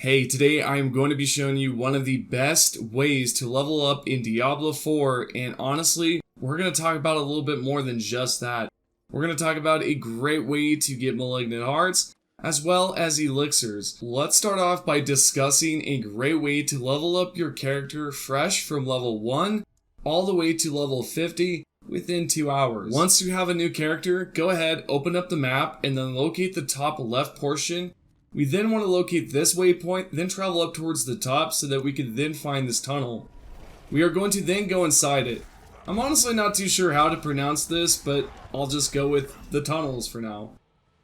Hey, today I am going to be showing you one of the best ways to level up in Diablo 4, and honestly, we're going to talk about a little bit more than just that. We're going to talk about a great way to get Malignant Hearts, as well as Elixirs. Let's start off by discussing a great way to level up your character fresh from level 1 all the way to level 50 within 2 hours. Once you have a new character, go ahead, open up the map, and then locate the top left portion. We then want to locate this waypoint, then travel up towards the top so that we can then find this tunnel. We are going to then go inside it. I'm honestly not too sure how to pronounce this, but I'll just go with the tunnels for now.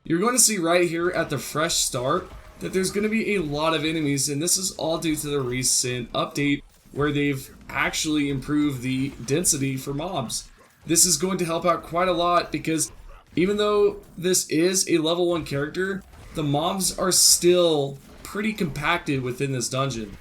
You're going to see right here at the fresh start that there's going to be a lot of enemies, and this is all due to the recent update where they've actually improved the density for mobs. This is going to help out quite a lot because even though this is a level 1 character, the mobs are still pretty compacted within this dungeon.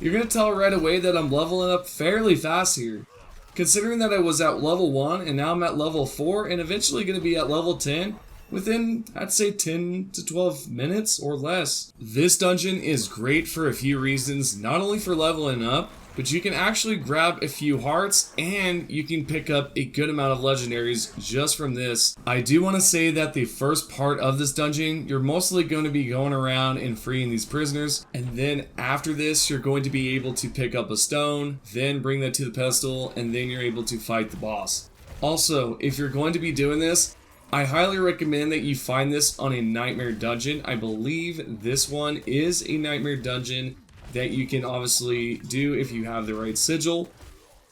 You're going to tell right away that I'm leveling up fairly fast here. Considering that I was at level 1 and now I'm at level 4 and eventually going to be at level 10 within, I'd say, 10 to 12 minutes or less. This dungeon is great for a few reasons, not only for leveling up, but you can actually grab a few hearts and you can pick up a good amount of legendaries just from this. I do want to say that the first part of this dungeon, you're mostly going to be going around and freeing these prisoners, and then after this you're going to be able to pick up a stone, then bring that to the pedestal, and then you're able to fight the boss. Also, if you're going to be doing this, I highly recommend that you find this on a nightmare dungeon. I believe this one is a nightmare dungeon that you can obviously do if you have the right sigil.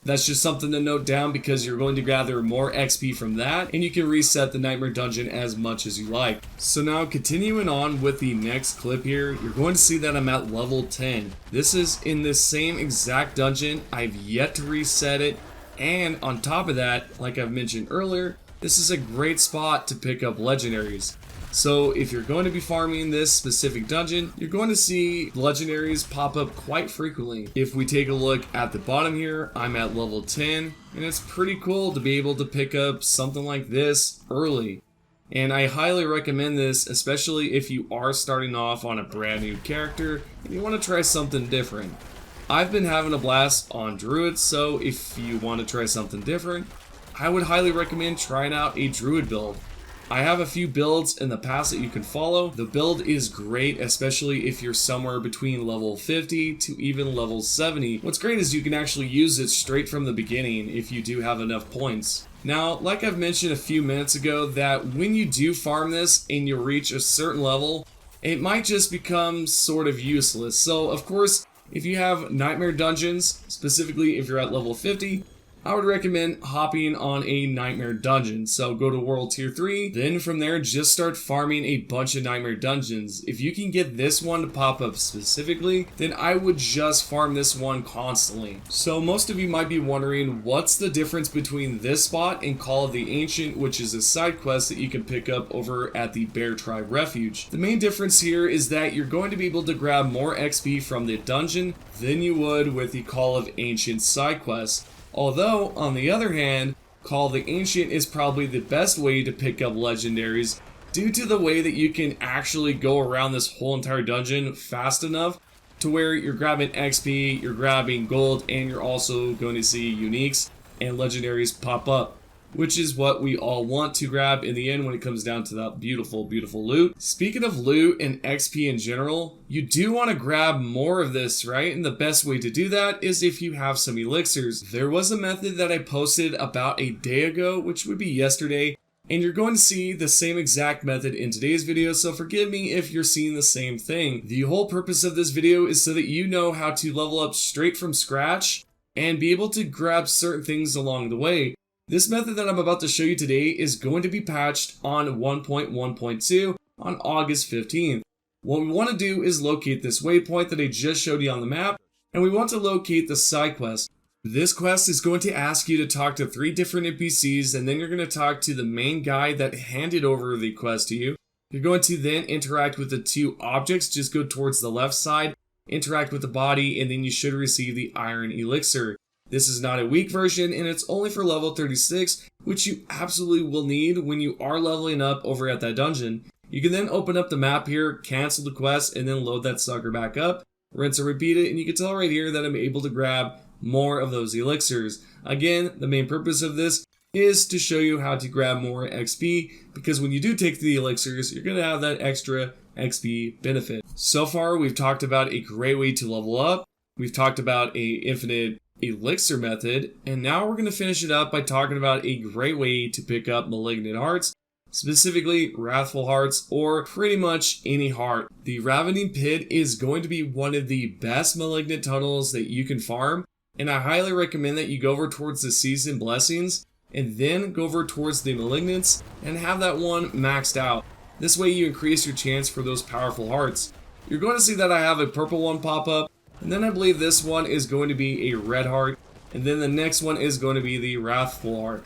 That's just something to note down because you're going to gather more XP from that, and you can reset the nightmare dungeon as much as you like. So now continuing on with the next clip here, you're going to see that I'm at level 10. This is in the same exact dungeon. I've yet to reset it, and on top of that, like I've mentioned earlier, this is a great spot to pick up legendaries. So if you're going to be farming this specific dungeon, you're going to see legendaries pop up quite frequently. If we take a look at the bottom here, I'm at level 10, and it's pretty cool to be able to pick up something like this early. And I highly recommend this, especially if you are starting off on a brand new character and you want to try something different. I've been having a blast on Druid, so if you want to try something different, I would highly recommend trying out a Druid build. I have a few builds in the past that you can follow. The build is great, especially if you're somewhere between level 50 to even level 70. What's great is you can actually use it straight from the beginning if you do have enough points. Now, like I've mentioned a few minutes ago, that when you do farm this and you reach a certain level, it might just become sort of useless. So, of course, if you have nightmare dungeons, specifically if you're at level 50, I would recommend hopping on a nightmare dungeon. So go to world tier 3, then from there just start farming a bunch of nightmare dungeons. If you can get this one to pop up specifically, then I would just farm this one constantly. So most of you might be wondering, what's the difference between this spot and Call of the Ancient, which is a side quest that you can pick up over at the Bear Tribe Refuge. The main difference here is that you're going to be able to grab more XP from the dungeon than you would with the Call of Ancient side quest. Although, on the other hand, Call of the Ancient is probably the best way to pick up legendaries due to the way that you can actually go around this whole entire dungeon fast enough to where you're grabbing XP, you're grabbing gold, and you're also going to see uniques and legendaries pop up, which is what we all want to grab in the end when it comes down to that beautiful, beautiful loot. Speaking of loot and XP in general, you do want to grab more of this, right? And the best way to do that is if you have some elixirs. There was a method that I posted about a day ago, which would be yesterday, and you're going to see the same exact method in today's video, so forgive me if you're seeing the same thing. The whole purpose of this video is so that you know how to level up straight from scratch and be able to grab certain things along the way. This method that I'm about to show you today is going to be patched on 1.1.2 on August 15th. What we want to do is locate this waypoint that I just showed you on the map, and we want to locate the side quest. This quest is going to ask you to talk to 3 different NPCs, and then you're going to talk to the main guy that handed over the quest to you. You're going to then interact with the 2 objects, just go towards the left side, interact with the body, and then you should receive the Iron Elixir. This is not a weak version, and it's only for level 36, which you absolutely will need when you are leveling up over at that dungeon. You can then open up the map here, cancel the quest, and then load that sucker back up, rinse and repeat it, and you can tell right here that I'm able to grab more of those elixirs. Again, the main purpose of this is to show you how to grab more XP, because when you do take the elixirs, you're going to have that extra XP benefit. So far, we've talked about a great way to level up, we've talked about a infinite elixir method, and now we're going to finish it up by talking about a great way to pick up malignant hearts, specifically wrathful hearts, or pretty much any heart. The Ravening Pit is going to be one of the best malignant tunnels that you can farm, and I highly recommend that you go over towards the Seasoned Blessings, and then go over towards the Malignants, and have that one maxed out. This way you increase your chance for those powerful hearts. You're going to see that I have a purple one pop up, and then I believe this one is going to be a red heart, and then the next one is going to be the wrathful heart.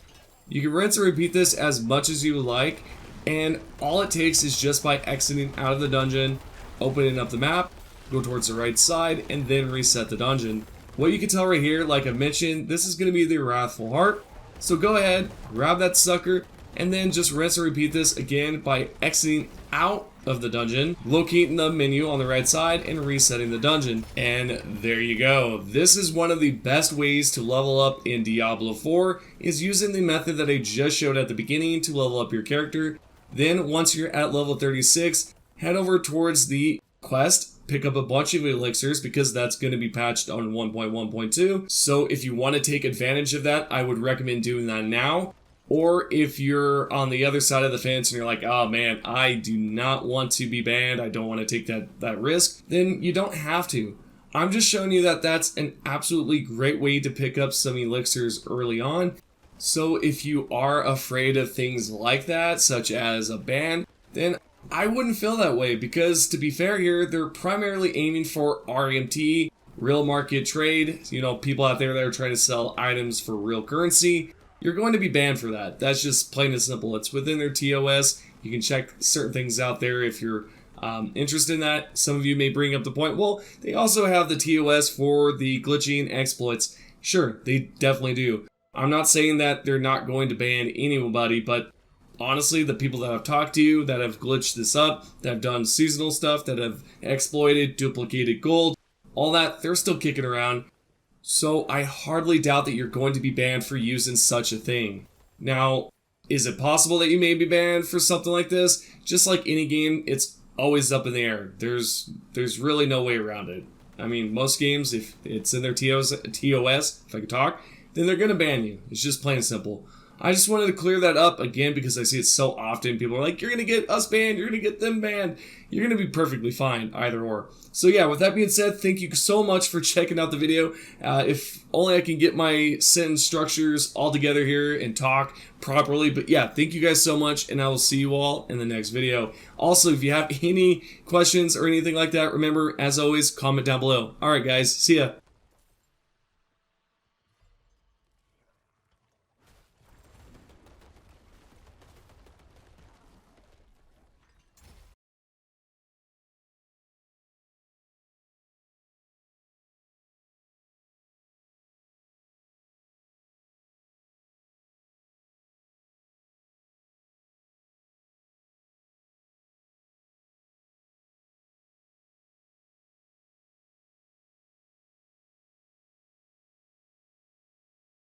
You can rinse and repeat this as much as you would like, and all it takes is just by exiting out of the dungeon, opening up the map, go towards the right side, and then reset the dungeon. What you can tell right here, like I mentioned, this is going to be the wrathful heart. So go ahead, grab that sucker, and then just rinse and repeat this again by exiting out of the dungeon, locating the menu on the right side, and resetting the dungeon. And there you go. This is one of the best ways to level up in Diablo 4, is using the method that I just showed at the beginning to level up your character. Then once you're at level 36, head over towards the quest, pick up a bunch of elixirs, because that's going to be patched on 1.1.2. So if you want to take advantage of that, I would recommend doing that now. Or if you're on the other side of the fence and you're like, oh man, I do not want to be banned, I don't want to take that risk, then you don't have to. I'm just showing you that that's an absolutely great way to pick up some elixirs early on. So if you are afraid of things like that, such as a ban, then I wouldn't feel that way, because to be fair here, they're primarily aiming for RMT, real market trade, people out there that are trying to sell items for real currency. You're going to be banned for that. That's just plain and simple. It's within their TOS. You can check certain things out there if you're interested in that. Some of you may bring up the point, well, they also have the TOS for the glitching exploits. Sure, they definitely do. I'm not saying that they're not going to ban anybody, but honestly, the people that I've talked to that have glitched this up, that have done seasonal stuff, that have exploited, duplicated gold, all that, they're still kicking around. So I hardly doubt that you're going to be banned for using such a thing. Now, is it possible that you may be banned for something like this? Just like any game, it's always up in the air. There's really no way around it. I mean, most games, if it's in their TOS, if I can talk, then they're going to ban you. It's just plain and simple. I just wanted to clear that up again because I see it so often. People are like, you're going to get us banned, you're going to get them banned. You're going to be perfectly fine, either or. So yeah, with that being said, thank you so much for checking out the video. If only I can get my sentence structures all together here and talk properly. But yeah, thank you guys so much, and I will see you all in the next video. Also, if you have any questions or anything like that, remember, as always, comment down below. Alright guys, see ya.